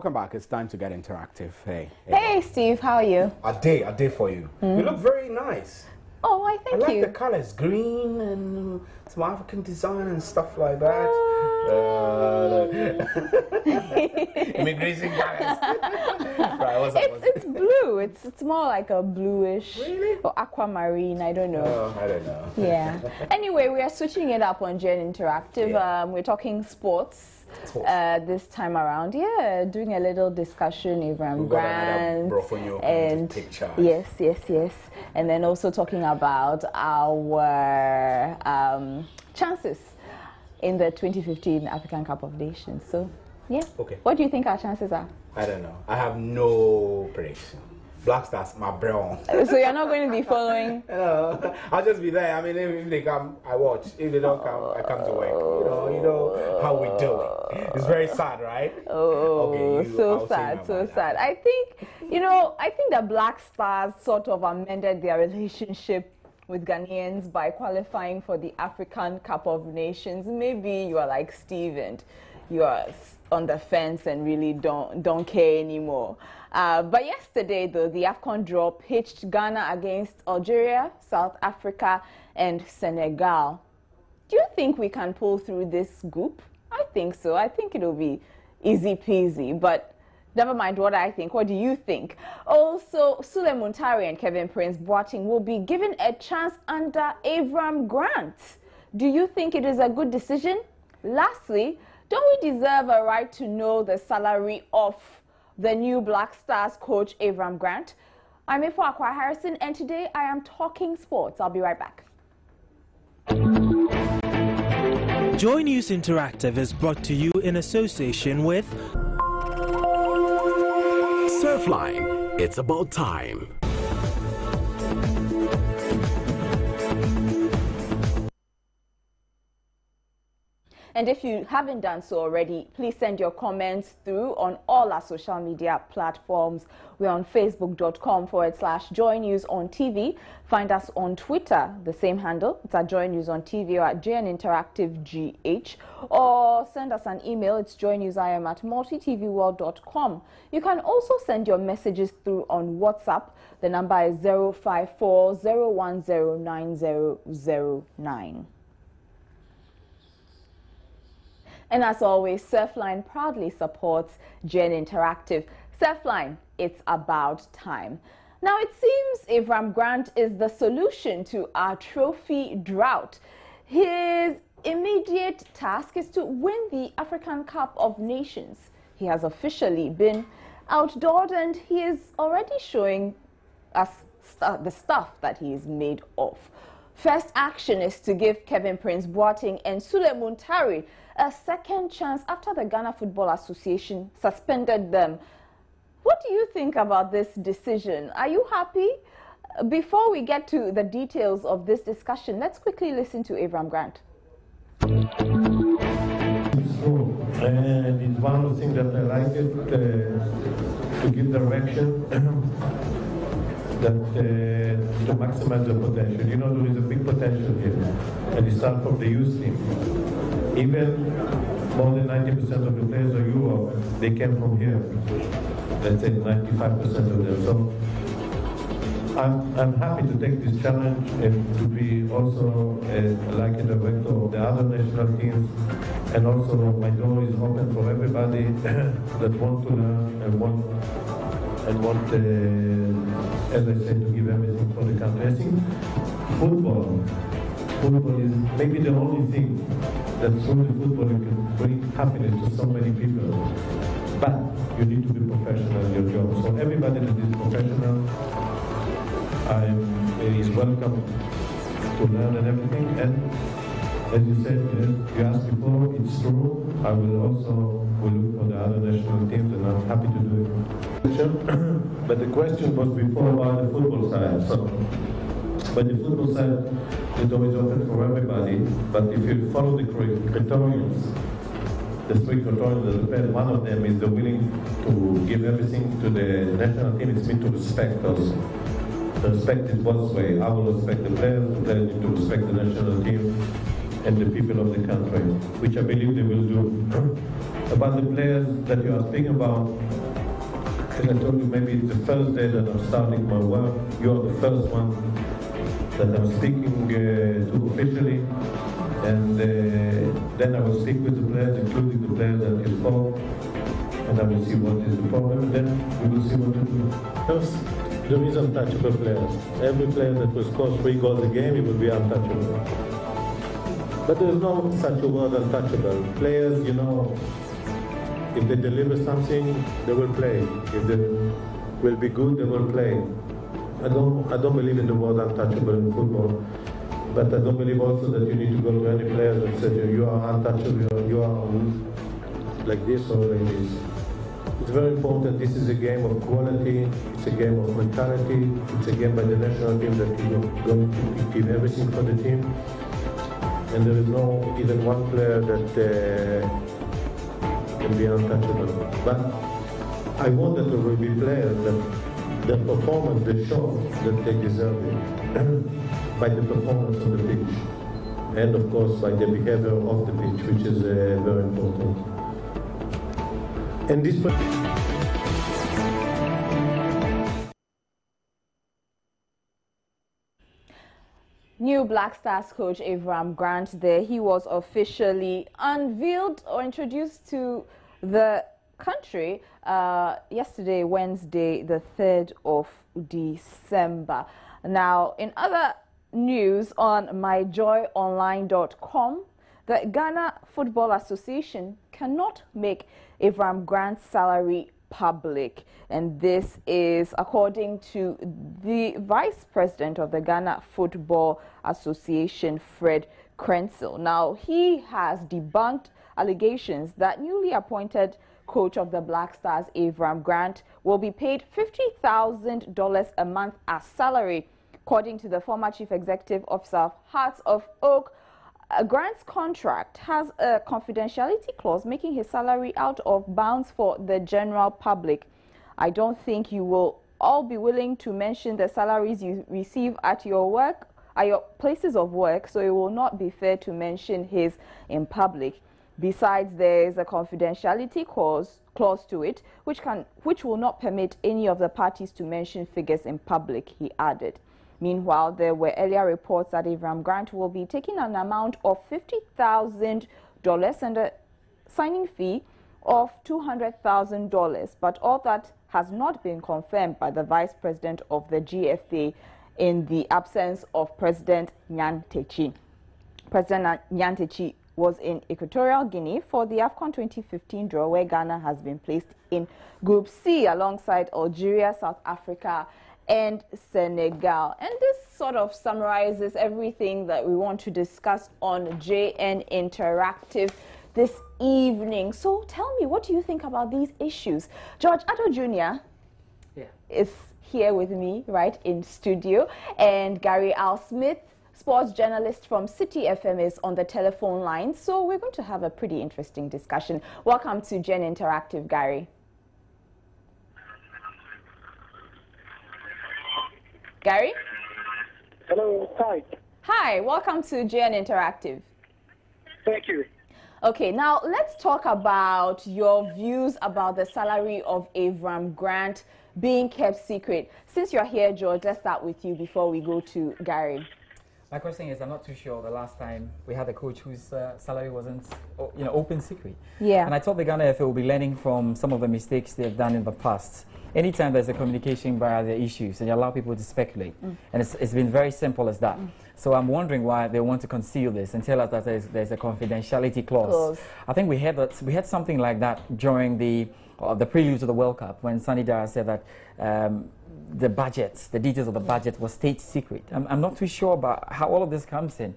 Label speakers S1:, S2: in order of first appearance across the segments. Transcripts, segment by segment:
S1: Welcome back. It's time to get interactive. Hey.
S2: Hey, Steve. How are you?
S1: A day for you. You look very nice.
S2: Oh, I thank you.
S1: I like the colors, green and some African design and stuff like that. Immigration colors. Right,
S2: it's blue. It's more like a bluish or aquamarine. I don't know.
S1: Oh, I don't know.
S2: Yeah. Anyway, we are switching it up on Gen Interactive. Yeah. We're talking sports. This time around, doing a little discussion, Avram Grant, and yes, and then also talking about our chances in the 2015 African Cup of Nations. So,
S1: okay.
S2: What do you think our chances are?
S1: I don't know. I have no prediction. Black Stars, my brown.
S2: So you're not going to be following?
S1: I'll just be there. I mean, if they come, I watch. If they don't come, I come to work. You know how we do it. It's very sad, right?
S2: Okay, so sad. I think, the Black Stars sort of amended their relationship with Ghanaians by qualifying for the African Cup of Nations. Maybe you are like Steve and you are on the fence and really don't care anymore. But yesterday, though, the AFCON draw pitched Ghana against Algeria, South Africa, and Senegal. Do you think we can pull through this group? I think so. I think it'll be easy peasy, but never mind what I think. What do you think? Also, Sule Muntari and Kevin Prince Boateng will be given a chance under Avram Grant. Do you think it is a good decision? Lastly, don't we deserve a right to know the salary of the new Black Stars coach, Avram Grant? I'm Ifo Akwa Harrison, and today I am talking sports. I'll be right back.
S3: Joy News Interactive is brought to you in association with
S4: Surfline. It's about time.
S2: And if you haven't done so already, please send your comments through on all our social media platforms. We're on facebook.com/Joy News on TV. Find us on Twitter, the same handle. It's at Joy News on TV or at JN Interactive GH. Or send us an email. It's joynewsim@multitvworld.com. You can also send your messages through on WhatsApp. The number is 054-010-9009. And as always, Surfline proudly supports Gen Interactive. Surfline, it's about time. Now, it seems Avram Grant is the solution to our trophy drought. His immediate task is to win the African Cup of Nations. He has officially been outdoored and he is already showing us the stuff that he is made of. First action is to give Kevin Prince Boateng and Sule Muntari a second chance after the Ghana Football Association suspended them. What do you think about this decision? Are you happy? Before we get to the details of this discussion, let's quickly listen to Avram Grant.
S5: It's true, and it's one of the things that I like it, to give direction. To maximize the potential. You know, there is a big potential here, and it starts from the youth team. Even more than 90% of the players of Europe, they came from here. Let's say 95% of them. So I'm happy to take this challenge and to be also like a director of the other national teams. And also my door is open for everybody that want to learn and want, as I said, to give everything for the country. I think football is maybe the only thing that through the football you can bring happiness to so many people. But you need to be professional in your job. So everybody that is professional is welcome to learn and everything. And as you said, you asked before, it's true. I will also look for the other national teams, and I'm happy to do it. But the question was before about the football side. But the football side, the door is open for everybody. But if you follow the criteria, the three criteria, one of them is the willing to give everything to the national team. It's meant to respect also. The respect is both ways. I will respect the players need to respect the national team and the people of the country, which I believe they will do. About the players that you are speaking about, as I told you, maybe it's the first day that I'm starting my work. You are the first one that I'm speaking to officially. And then I will speak with the players, including the players that you spoke, and I will see what is the problem. Then we will see what to do. First, there is untouchable players. Every player that will score 3 goals a game, he will be untouchable. But there is no such a word untouchable. Players, you know, if they deliver something, they will play. If they will be good, they will play. I don't believe in the word untouchable in football. But I don't believe also that you need to go to any player and say you are untouchable, you are like this or like this. It's very important. This is a game of quality. It's a game of mentality. It's a game by the national team that you're going to give everything for the team. And there is no even one player that can be untouchable. But I want that there will be players that their performance, they show that they deserve it. By the performance on the pitch, and of course by the behavior of the pitch, which is very important. And this.
S2: New Black Stars coach Avram Grant there. He was officially unveiled or introduced to the country yesterday, Wednesday, the 3rd of December. Now, in other news on myjoyonline.com, the Ghana Football Association cannot make Avram Grant's salary public, and this is according to the vice president of the Ghana Football Association, Fred Krenzel. Now, he has debunked allegations that newly appointed coach of the Black Stars, Avram Grant, will be paid $50,000 a month as salary. According to the former chief executive officer of Hearts of Oak, Grant's contract has a confidentiality clause making his salary out of bounds for the general public. I don't think you will all be willing to mention the salaries you receive at your work, at your places of work, so it will not be fair to mention his in public. Besides, there is a confidentiality clause to it, which will not permit any of the parties to mention figures in public, he added. Meanwhile, there were earlier reports that Avram Grant will be taking an amount of $50,000 and a signing fee of $200,000, but all that has not been confirmed by the vice president of the GFA in the absence of President Nyan Techi. President Nyan Techi was in Equatorial Guinea for the AFCON 2015 draw, where Ghana has been placed in Group C alongside Algeria, South Africa, and Senegal. And this sort of summarizes everything that we want to discuss on JN Interactive this evening. So tell me, what do you think about these issues? George Addo Jr. is here with me right in studio, and Gary Al Smith, sports journalist from City FM, is on the telephone line. So we're going to have a pretty interesting discussion. Welcome to JN Interactive, Gary. Gary?
S6: Hello, hi.
S2: Hi, welcome to JN Interactive.
S6: Thank you.
S2: Okay, now let's talk about your views about the salary of Avram Grant being kept secret. Since you're here, George, let's start with you before we go to Gary.
S7: My question is, I'm not too sure the last time we had a coach whose salary wasn't, open secret.
S2: Yeah.
S7: And I thought the Ghana FA will be learning from some of the mistakes they've done in the past. Anytime there's a communication via the issues, and you allow people to speculate. And it's been very simple as that. So I'm wondering why they want to conceal this and tell us that there's a confidentiality clause. I think we had something like that during the prelude to the World Cup, when Sani Dara said that the details of the budget was state secret. I'm not too sure about how all of this comes in.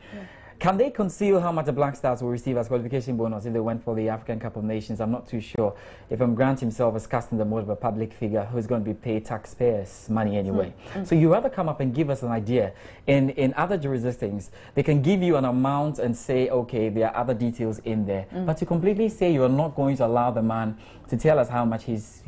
S7: Can they conceal how much the Black Stars will receive as qualification bonus if they went for the African Cup of Nations? I'm not too sure. If Grant himself is casting the mode of a public figure who's going to be paid taxpayers' money anyway. So you rather come up and give us an idea. In other jurisdictions, they can give you an amount and say, okay, there are other details in there. But to completely say you're not going to allow the man to tell us how much he's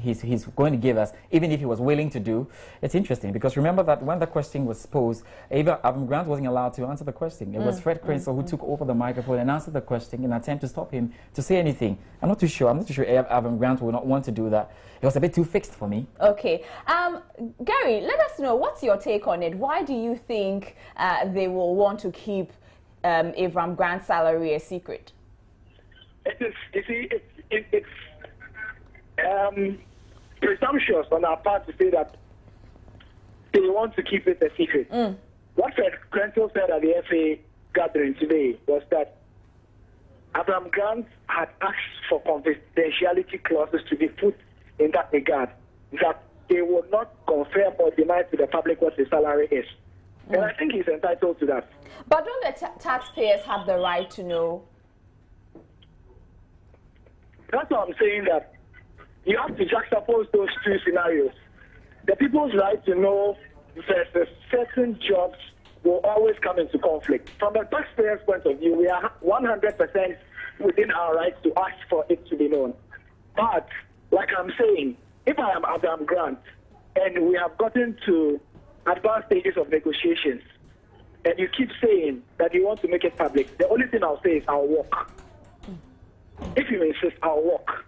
S7: going to give us, even if he was willing to do. It's interesting because remember that when the question was posed, Avram Grant wasn't allowed to answer the question. It was Fred Cransell who took over the microphone and answered the question in an attempt to stop him to say anything. I'm not too sure Avram Grant will not want to do that. It was a bit too fixed for me.
S2: Okay. Gary, let us know, what's your take on it? Why do you think they will want to keep Avram Grant's salary a secret?
S6: It is, you see, it's presumptuous on our part to say that they want to keep it a secret. What Fred Cransell said at the FA gathering today was that Avram Grant had asked for confidentiality clauses to be put in that regard, that they would not confirm or deny to the public what his salary is. And I think he's entitled to that.
S2: But don't the taxpayers have the right to know?
S6: That's why I'm saying that you have to juxtapose those two scenarios. The people's right to know versus certain jobs will always come into conflict. From the taxpayer's point of view, we are 100% within our rights to ask for it to be known. But, like I'm saying, if I am Avram Grant and we have gotten to advanced stages of negotiations and you keep saying that you want to make it public, the only thing I'll say is I'll walk. If you insist, I'll walk.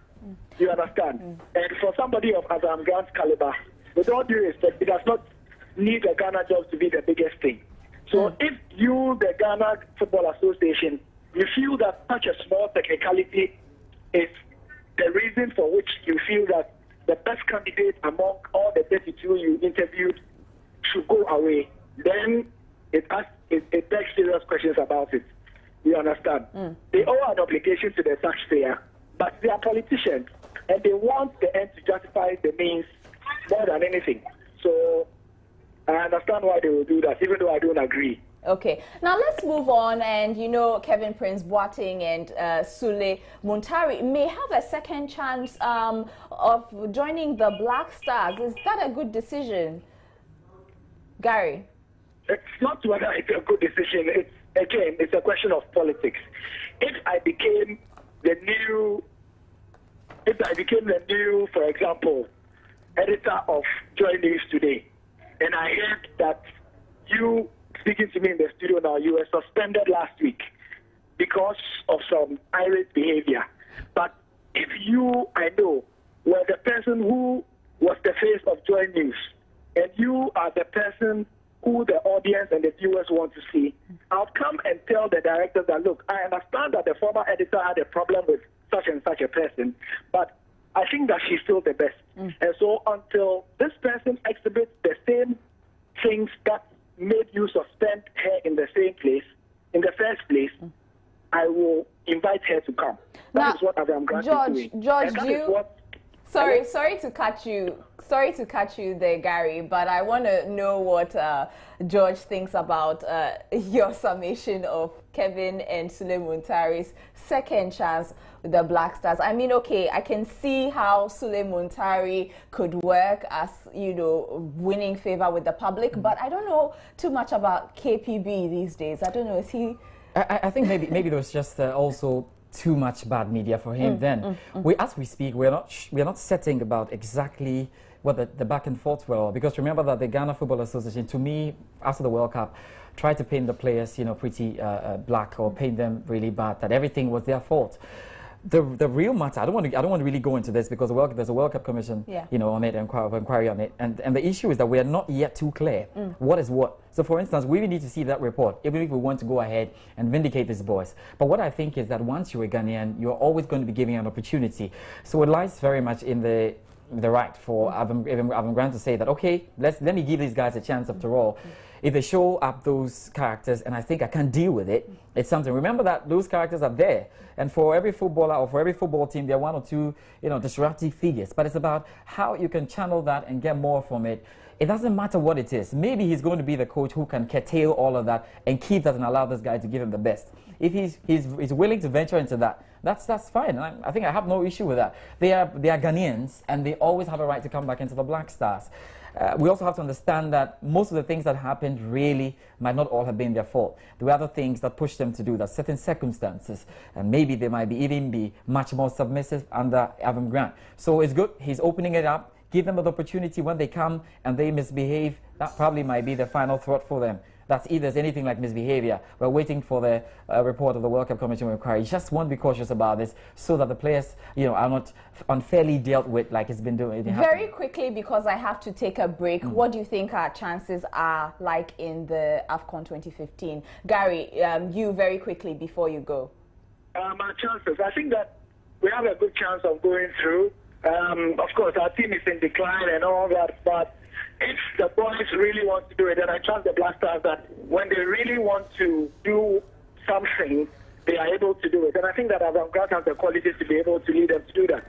S6: You understand? And for somebody of Avram Grant's caliber, with all due respect, it does not need the Ghana job to be the biggest thing. So if you, the Ghana Football Association, you feel that such a small technicality is the reason for which you feel that the best candidate among all the 32 you interviewed should go away, then it begs serious questions about it. You understand? They owe an obligation to the taxpayer, but they are politicians, and they want the end to justify the means more than anything. So I understand why they will do that, even though I don't agree.
S2: Okay, now let's move on. And you know, Kevin Prince Boateng and Sule Muntari may have a second chance of joining the Black Stars. Is that a good decision, Gary?
S6: It's not whether it's a good decision. It's a question of politics. If I became the new, for example, editor of Joy News today, and I heard that you speaking to me in the studio now, you were suspended last week because of some irate behavior. But if you, I know, were the person who was the face of Joy News, and you are the person who the audience and the viewers want to see, I'll come and tell the directors that, look, I understand that the former editor had a problem with such and such a person, but I think that she's still the best. And so until this person exhibits the same things that made you suspend her in the same place, in the first place, I will invite her to come. That is what Avram Grant is doing.
S2: George, sorry to cut you there, Gary, but I want to know what George thinks about your summation of Kevin and Sule Muntari's second chance with the Black Stars. I mean, okay, I can see how Sule Muntari could work as, you know, winning favor with the public, but I don't know too much about KPB these days. I don't know, is he...
S7: I think maybe there was just also too much bad media for him then. As we speak, we're not setting about exactly what the back and forth were, because remember that the Ghana Football Association, to me, after the World Cup, tried to paint the players, you know, pretty black, or paint them really bad, that everything was their fault. The real matter, I don't want to really go into this because there's a World Cup Commission, you know, on it, inquiry on it, and the issue is that we are not yet too clear what is what. So, for instance, we need to see that report, even if we want to go ahead and vindicate these boys. But what I think is that once you're a Ghanaian, you're always going to be given an opportunity. So it lies very much in the right for Avram Grant to say that, okay, let me give these guys a chance after all. If they show up those characters and I think I can deal with it, it's something. Remember that those characters are there. And for every footballer or for every football team, there are one or two, you know, disruptive figures. But it's about how you can channel that and get more from it. It doesn't matter what it is. Maybe he's going to be the coach who can curtail all of that and keep that and allow this guy to give him the best. If he's willing to venture into that, that's fine. And I think I have no issue with that. They are Ghanaians, and they always have a right to come back into the Black Stars. we also have to understand that most of the things that happened really might not all have been their fault. There were other things that pushed them to do that, certain circumstances, and maybe they might even be much more submissive under Avram Grant. So it's good. He's opening it up. Give them the opportunity when they come and they misbehave. That probably might be the final thought for them. That's if there's anything like misbehavior. We're waiting for the report of the World Cup Commission inquiry. Just want to be cautious about this so that the players, are not unfairly dealt with like it's been doing.
S2: Very quickly, because I have to take a break, what do you think our chances are like in the AFCON 2015? Gary, you very quickly before you go.
S6: Our chances, I think that we have a good chance of going through. Of course, our team is in decline and all that, but if the boys really want to do it, and I trust the Black Stars that when they really want to do something, they are able to do it. And I think that Avram Grant has the qualities to be able to lead them to do that.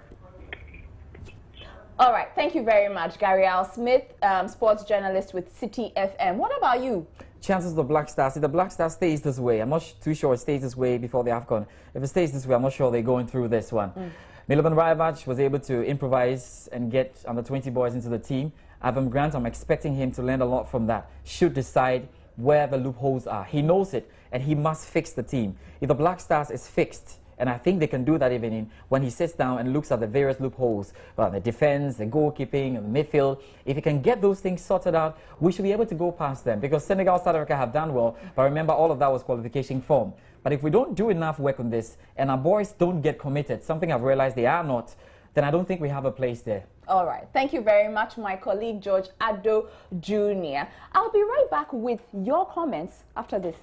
S2: All right, thank you very much, Gary Al Smith, sports journalist with City FM. What about you?
S7: Chances of the Black Stars, if the Black Stars stays this way, I'm not too sure it stays this way before the AFCON. If it stays this way, I'm not sure they're going through this one. Milovan Rajevac was able to improvise and get under 20 boys into the team. Avram Grant, I'm expecting him to learn a lot from that. Should decide where the loopholes are. He knows it, and he must fix the team. If the Black Stars is fixed, and I think they can do that even when he sits down and looks at the various loopholes, the defense, the goalkeeping, and the midfield. If he can get those things sorted out, we should be able to go past them. Because Senegal, South Africa have done well, but remember, all of that was qualification form. But if we don't do enough work on this, and our boys don't get committed, something I've realized they are not, then I don't think we have a place there.
S2: All right. Thank you very much, my colleague George Addo Jr. I'll be right back with your comments after this.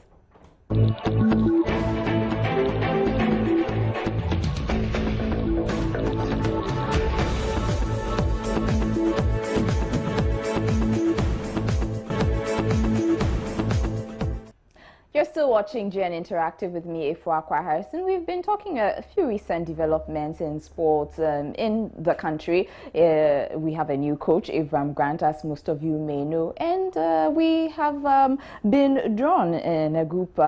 S2: You're still watching GN Interactive with me, Efua Harrison. We've been talking a few recent developments in sports in the country. We have a new coach, Avram Grant, as most of you may know, and we have been drawn in a group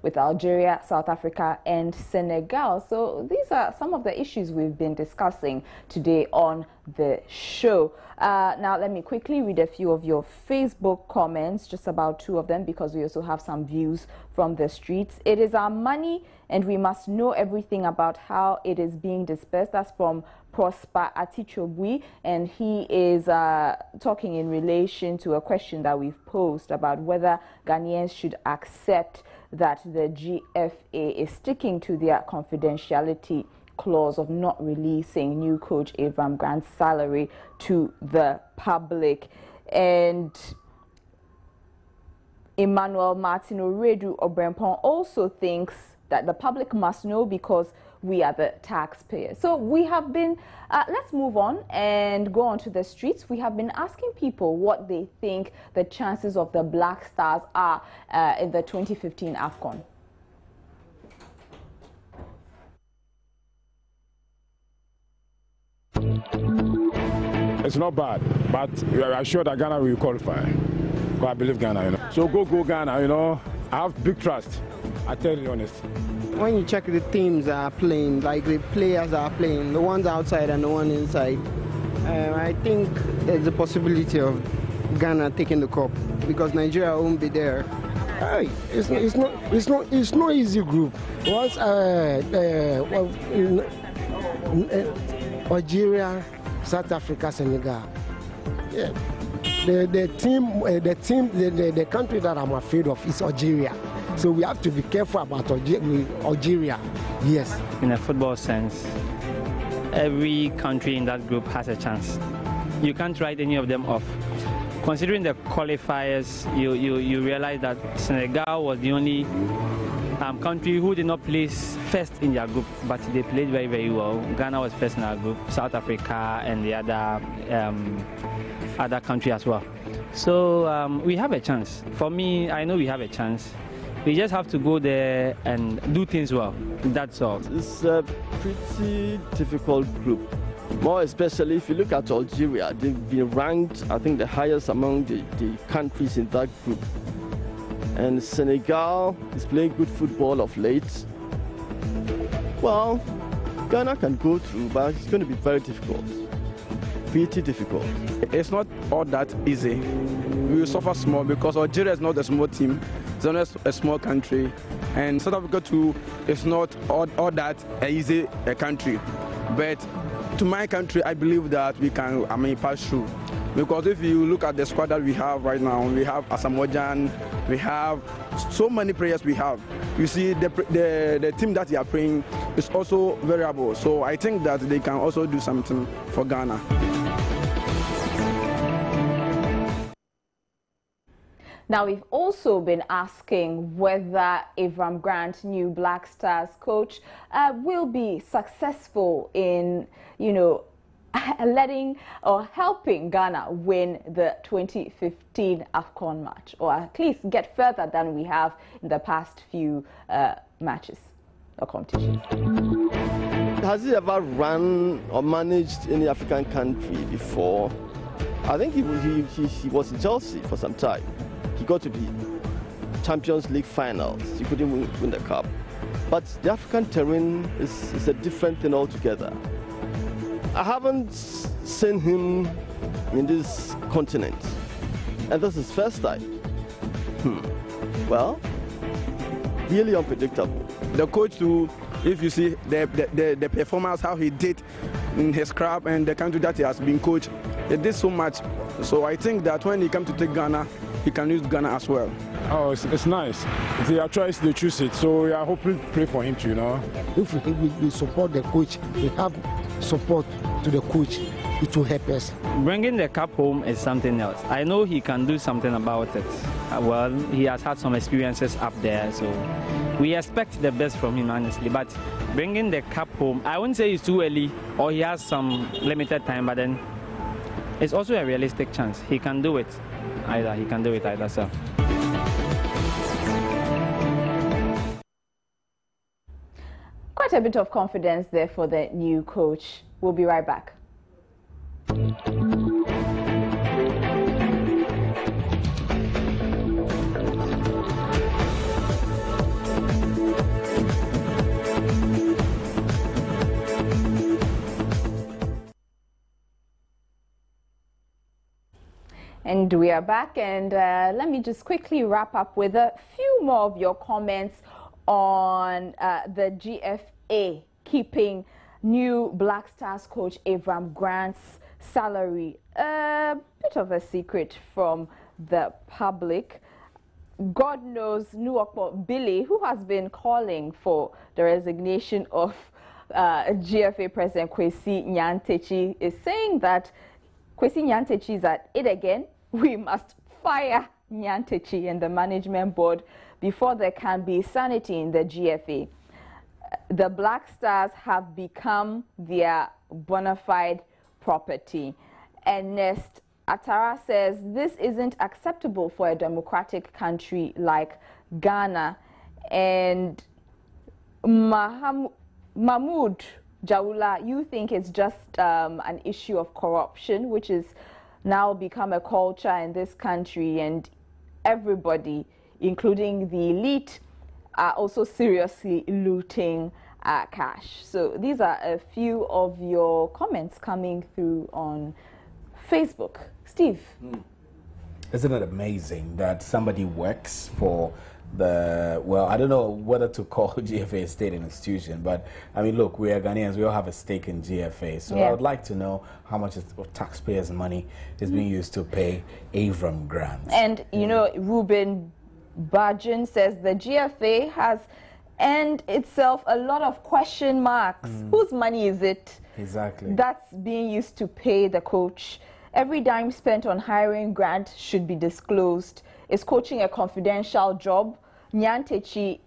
S2: with Algeria, South Africa, and Senegal. So these are some of the issues we've been discussing today on the show. Now let me quickly read a few of your Facebook comments, just about 2 of them, because we also have some views from the streets. It is our money and we must know everything about how it is being dispersed. That's from Prosper Atichobui, and he is talking in relation to a question that we've posed about whether Ghanaians should accept that the GFA is sticking to their confidentiality clause of not releasing new coach Avram Grant's salary to the public. And Emmanuel Martino Redu Obrempon also thinks that the public must know because we are the taxpayers. So we have been, let's move on and go on to the streets. We have been asking people what they think the chances of the Black Stars are in the 2015 AFCON.
S8: It's not bad, but we are sure that Ghana will qualify. Because I believe Ghana, So go Ghana, I have big trust. I tell you honest.
S9: When you check the teams that are playing, like the players that are playing, the ones outside and the one inside, I think there's a possibility of Ghana taking the cup because Nigeria won't be there.
S10: Hey, it's not easy group. Once Algeria, South Africa, Senegal. Yeah. The country that I'm afraid of is Algeria. So we have to be careful about Algeria. Yes.
S11: In a football sense, every country in that group has a chance. You can't write any of them off. Considering the qualifiers, you realize that Senegal was the only country who did not place first in their group, but they played very, very well. Ghana was first in our group, South Africa and the other country as well. So we have a chance. For me, I know we have a chance. We just have to go there and do things well. That's all.
S12: It's a pretty difficult group. More especially if you look at Algeria, they've been ranked, I think, the highest among the countries in that group. And Senegal is playing good football of late. Well, Ghana can go through, but it's going to be very difficult. pretty difficult.
S13: It's not all that easy. We will suffer small because Algeria is not a small team. It's not a small country. And South Africa too is not all that easy a country. But to my country, I believe that we can, pass through. Because if you look at the squad that we have right now, we have Asamoah, we have so many players we have. You see, the team that they are playing is also variable. So I think that they can also do something for Ghana.
S2: Now, we've also been asking whether Avram Grant, new Black Stars coach, will be successful in, letting or helping Ghana win the 2015 AFCON match, or at least get further than we have in the past few matches or competitions.
S12: Has he ever run or managed any African country before? I think he was in Chelsea for some time. He got to the Champions League finals. He couldn't win the cup. But the African terrain is a different thing altogether. I haven't seen him in this continent, and this is first time. Well, really unpredictable.
S13: The coach too, if you see the performance, how he did in his club and the country that he has been coached, he did so much. So I think that when he comes to take Ghana, he can use Ghana as well.
S8: Oh, it's nice. It's their choice, they choose it. So we are hoping, pray for him too,
S10: If we support the coach, we have support to the coach, it will help us.
S11: Bringing the cup home is something else. I know he can do something about it. Well, he has had some experiences up there, so we expect the best from him, honestly. But bringing the cup home, I wouldn't say it's too early or he has some limited time, but then it's also a realistic chance. He can do it either. He can do it either, sir.
S2: Quite a bit of confidence there for the new coach. We'll be right back. And we are back, and let me just quickly wrap up with a few more of your comments on the GFA keeping new Black Stars coach Avram Grant's salary. A bit of a secret from the public. God knows Nuokpo Billy, who has been calling for the resignation of GFA President Kwesi Nyantakyi, is saying that Kwesi Nyantakyi is at it again. We must fire Nyantakyi and the management board before there can be sanity in the GFA. The Black Stars have become their bona fide property. Ernest Atara says this isn't acceptable for a democratic country like Ghana. And Mahmoud Jaula, you think it's just an issue of corruption, which is now become a culture in this country, and everybody, including the elite, are also seriously looting cash. So these are a few of your comments coming through on Facebook. Steve.
S1: Isn't it amazing that somebody works for the, well, I don't know whether to call GFA a state institution, but I mean, look, we are Ghanaians, we all have a stake in GFA. So I would like to know how much of taxpayers' money is being used to pay Avram Grant.
S2: And, you know, Ruben Barjan says the GFA has earned itself a lot of question marks. Whose money is it?
S1: Exactly.
S2: That's being used to pay the coach. Every dime spent on hiring Grant should be disclosed. Is coaching a confidential job? Nyantakyi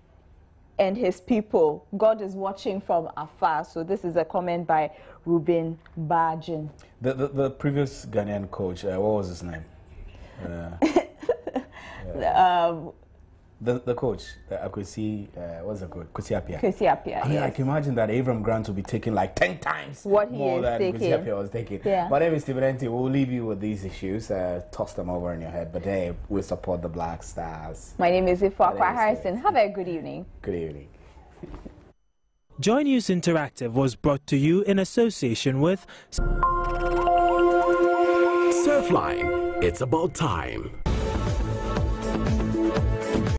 S2: and his people, God is watching from afar. So this is a comment by Ruben Barjan.
S1: The previous Ghanaian coach, what was his name? The coach, Kwesi, what's the coach? Kwesi Appiah.
S2: Kwesi Appiah,
S1: I mean, I can imagine that Avram Grant will be taking like 10 times
S2: what
S1: more than Kwesi Appiah was taking.
S2: Yeah.
S1: But anyway, Stephen Enti, we'll leave you with these issues. Toss them over in your head. But hey, we support the Black Stars.
S2: My name is Ifo Akwa Harrison. Have a good evening.
S1: Good evening.
S3: Joy News Interactive was brought to you in association with
S4: Surfline, it's about time.